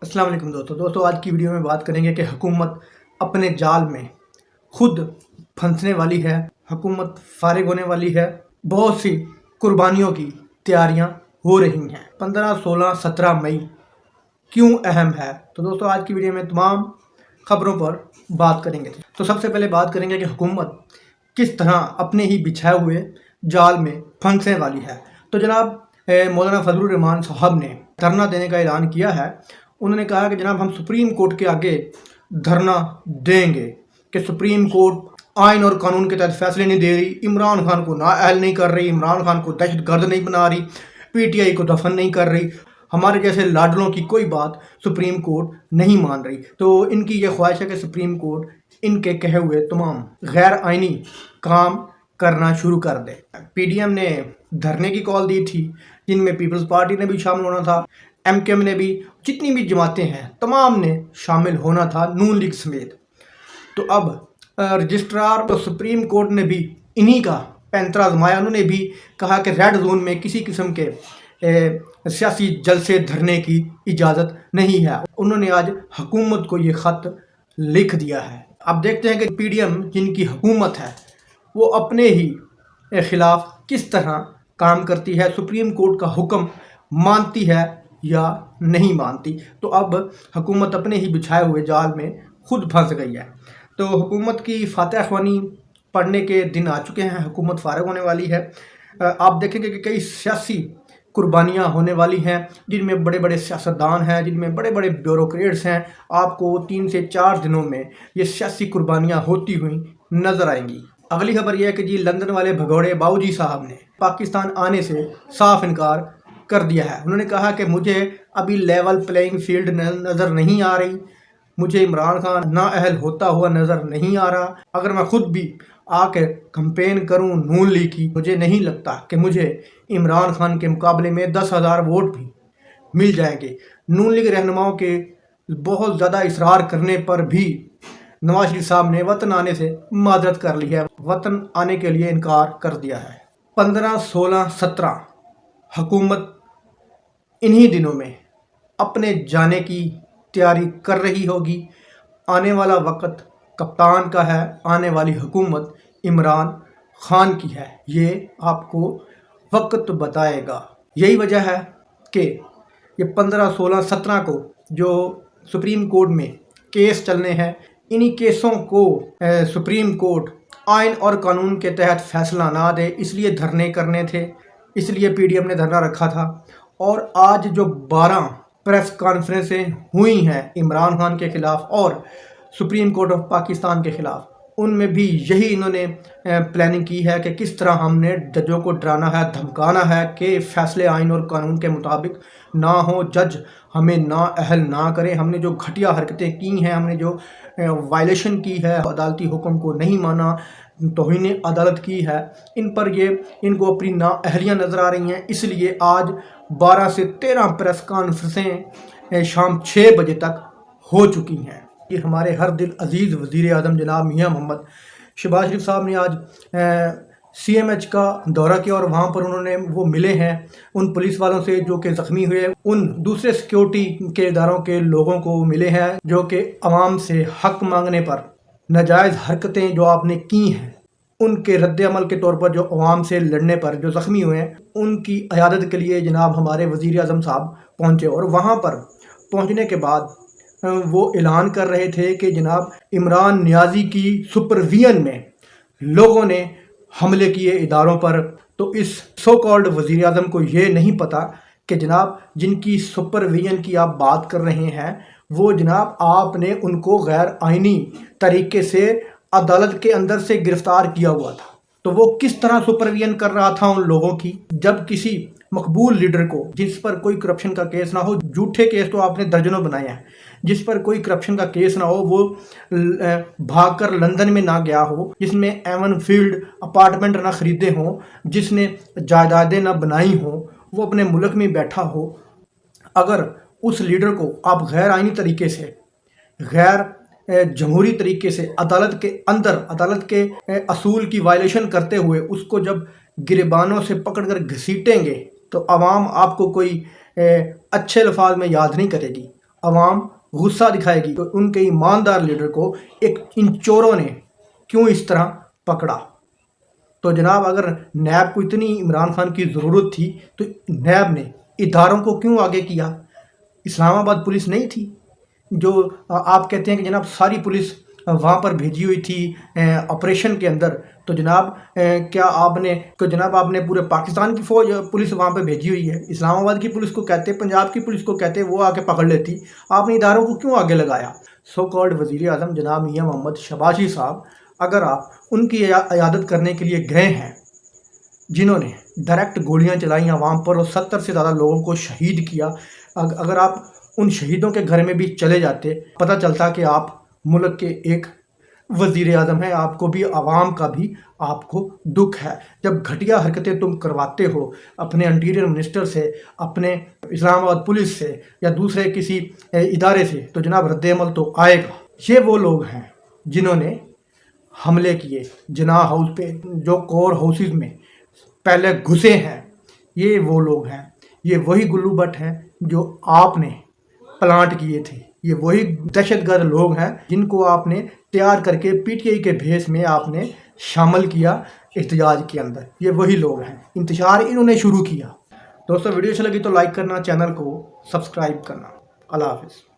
अस्सलाम वालेकुम दोस्तों आज की वीडियो में बात करेंगे कि हुकूमत अपने जाल में खुद फंसने वाली है। हुकूमत फारिग होने वाली है। बहुत सी कुर्बानियों की तैयारियां हो रही हैं। 15, 16, 17 मई क्यों अहम है, तो दोस्तों आज की वीडियो में तमाम खबरों पर बात करेंगे। तो सबसे पहले बात करेंगे कि हुकूमत किस तरह अपने ही बिछाए हुए जाल में फंसने वाली है। तो जनाब मौलाना फजलुर रहमान साहब ने धरना देने का ऐलान किया है। उन्होंने कहा कि जनाब हम सुप्रीम कोर्ट के आगे धरना देंगे कि सुप्रीम कोर्ट आइन और कानून के तहत फैसले नहीं दे रही, इमरान खान को नाअहल नहीं कर रही, इमरान खान को दहशतगर्द नहीं बना रही, पीटीआई को दफन नहीं कर रही, हमारे जैसे लाडलों की कोई बात सुप्रीम कोर्ट नहीं मान रही। तो इनकी ये ख्वाहिश है कि सुप्रीम कोर्ट इनके कहे हुए तमाम गैर आइनी काम करना शुरू कर दे। पीडीएम ने धरने की कॉल दी थी, जिनमें पीपल्स पार्टी ने भी शामिल होना था, एमकेएम ने भी, जितनी भी जमातें हैं तमाम ने शामिल होना था, नून लीग समेत। तो अब रजिस्ट्रार तो सुप्रीम कोर्ट ने भी इन्हीं का पैंतरा आजमाया। उन्होंने भी कहा कि रेड जोन में किसी किस्म के सियासी जलसे धरने की इजाज़त नहीं है। उन्होंने आज हुकूमत को ये ख़त लिख दिया है। अब देखते हैं कि पीडीएम जिनकी हुकूमत है वो अपने ही ख़िलाफ़ किस तरह काम करती है, सुप्रीम कोर्ट का हुक्म मानती है या नहीं मानती। तो अब हुकूमत अपने ही बिछाए हुए जाल में खुद फंस गई है। तो हुकूमत की फातह ख्वानी पढ़ने के दिन आ चुके हैं, हुकूमत फारिग होने वाली है। आप देखेंगे कि कई सियासी कुर्बानियाँ होने वाली हैं, जिनमें बड़े बड़े सियासतदान हैं, जिनमें बड़े बड़े ब्यूरोक्रेट्स हैं। आपको 3 से 4 दिनों में ये सियासी कुर्बानियाँ होती हुई नज़र आएंगी। अगली खबर यह है कि जी लंदन वाले भगौड़े बाबूजी साहब ने पाकिस्तान आने से साफ इनकार कर दिया है। उन्होंने कहा कि मुझे अभी लेवल प्लेइंग फील्ड नज़र नहीं आ रही, मुझे इमरान खान नाअहल होता हुआ नज़र नहीं आ रहा। अगर मैं खुद भी आकर कंपेन करूं नून लीग की, मुझे नहीं लगता कि मुझे इमरान खान के मुकाबले में 10,000 वोट भी मिल जाएंगे। नून लीग रहनुमाओं के बहुत ज़्यादा इसरार करने पर भी नवाज शरीफ साहब ने वतन आने से माजरत कर ली है, वतन आने के लिए इनकार कर दिया है। 15, 16, 17 हुकूमत इन्हीं दिनों में अपने जाने की तैयारी कर रही होगी। आने वाला वक्त कप्तान का है, आने वाली हुकूमत इमरान खान की है, ये आपको वक्त बताएगा। यही वजह है कि ये 15, 16, 17 को जो सुप्रीम कोर्ट में केस चलने हैं, इन्हीं केसों को सुप्रीम कोर्ट आइन और कानून के तहत फैसला ना दे, इसलिए धरने करने थे, इसलिए पीडीएम ने धरना रखा था। और आज जो 12 प्रेस कॉन्फ्रेंसें हुई हैं इमरान खान के ख़िलाफ़ और सुप्रीम कोर्ट ऑफ पाकिस्तान के ख़िलाफ़, उनमें भी यही इन्होंने प्लानिंग की है कि किस तरह हमने जजों को डराना है, धमकाना है कि फ़ैसले आइन और कानून के मुताबिक ना हो, जज हमें नाअहल ना करें। हमने जो घटिया हरकतें की हैं, हमने जो वायलेशन की है, अदालती हुक्म को नहीं माना, तौहीन अदालत की है, इन पर ये इनको अपनी नाअहलियाँ नज़र आ रही हैं। इसलिए आज 12 से 13 प्रेस कॉन्फ्रेंसें शाम 6 बजे तक हो चुकी हैं। ये हमारे हर दिल अजीज़ वज़ीर आज़म जनाब मियाँ मोहम्मद शहबाज शरीफ साहब ने आज CMH का दौरा किया और वहाँ पर उन्होंने वो मिले हैं उन पुलिस वालों से जो कि ज़ख्मी हुए, उन दूसरे सिक्योरिटी के इदारों के लोगों को मिले हैं जो कि अवाम से हक मांगने पर नाजायज़ हरकतें जो आपने की हैं उनके रद्द अमल के तौर पर जो अवाम से लड़ने पर जो ज़ख्मी हुए हैं, उनकी इयादत के लिए जनाब हमारे वज़ीर आज़म साहब पहुँचे। और वहाँ पर पहुँचने के बाद वो ऐलान कर रहे थे कि जनाब इमरान नियाज़ी की सुपरविजन में लोगों ने हमले किए इदारों पर। तो इस सो कॉल्ड वज़ीर आज़म को ये नहीं पता कि जनाब जिनकी सुपरविजन की आप बात कर रहे हैं वो जनाब आपने उनको गैर आइनी तरीके से अदालत के अंदर से गिरफ़्तार किया हुआ था। तो वो किस तरह सुपरविजन कर रहा था उन लोगों की, जब किसी मकबूल लीडर को जिस पर कोई करप्शन का केस ना हो, झूठे केस तो आपने दर्जनों बनाए हैं, जिस पर कोई करप्शन का केस ना हो, वो भागकर लंदन में ना गया हो, जिसने एवन फील्ड अपार्टमेंट ना ख़रीदे हों, जिसने जायदादें ना बनाई हों, वो अपने मुल्क में बैठा हो, अगर उस लीडर को आप गैर आइनी तरीके से, गैर जमहूरी तरीके से अदालत के अंदर अदालत के असूल की वायलेशन करते हुए उसको जब गिरबानों से पकड़कर घसीटेंगे तो आवाम आपको कोई अच्छे लफ्ज़ में याद नहीं करेगी, عوام غصہ دکھائے گی تو ان کے ایماندار لیڈر کو ان چوروں نے کیوں اس طرح پکڑا۔ تو جناب اگر نیب کو اتنی عمران خان کی ضرورت تھی تو نیب نے اداروں کو کیوں آگے کیا؟ اسلام آباد پولیس نہیں تھی جو آپ کہتے ہیں کہ جناب ساری پولیس وہاں پر بھیجی ہوئی تھی آپریشن کے اندر؟ تو جناب کیا آپ نے پورے پاکستان کی پولیس وہاں پہ بھیجی ہوئی ہے؟ اسلام آباد کی پولیس کو کہتے، پنجاب کی پولیس کو کہتے، وہ آ کے پکڑ لیتی، آپ نے اداروں کو کیوں آگے لگایا؟ سو کالڈ وزیر اعظم جناب میاں محمد شباشی صاحب، اگر آپ ان کی عیادت کرنے کے لیے گئے ہیں جنہوں نے ڈائریکٹ گولیاں چلائیں عوام پر اور 70 سے زیادہ لوگوں کو شہید کیا، اگر آپ ان شہیدوں کے گھر میں بھی چلے جاتے، پتہ چلتا کہ آپ ملک کے ایک وزیر اعظم ہیں، آپ کو بھی عوام کا بھی آپ کو دکھ ہے۔ جب گھٹیا حرکتیں تم کرواتے ہو اپنے انٹیریئر منسٹر سے، اپنے اسلام آباد پولیس سے یا دوسرے کسی ادارے سے، تو جناب رد عمل تو آئے گا۔ یہ وہ لوگ ہیں جنہوں نے حملے کیے جناح ہاؤس پہ، جو کور ہاؤسز میں پہلے گھسے ہیں، یہ وہ لوگ ہیں، یہ وہی گلو بٹ ہیں جو آپ نے پلانٹ کیے تھے، یہ وہی دہشت گرد لوگ ہیں جن کو آپ نے تیار کر کے پی ٹی آئی کے بھیس میں آپ نے شامل کیا احتجاج کے اندر۔ یہ وہی لوگ ہیں، انتشار انہوں نے شروع کیا۔ دوستو ویڈیو اچھی لگی تو لائک کرنا، چینل کو سبسکرائب کرنا۔ اللہ حافظ۔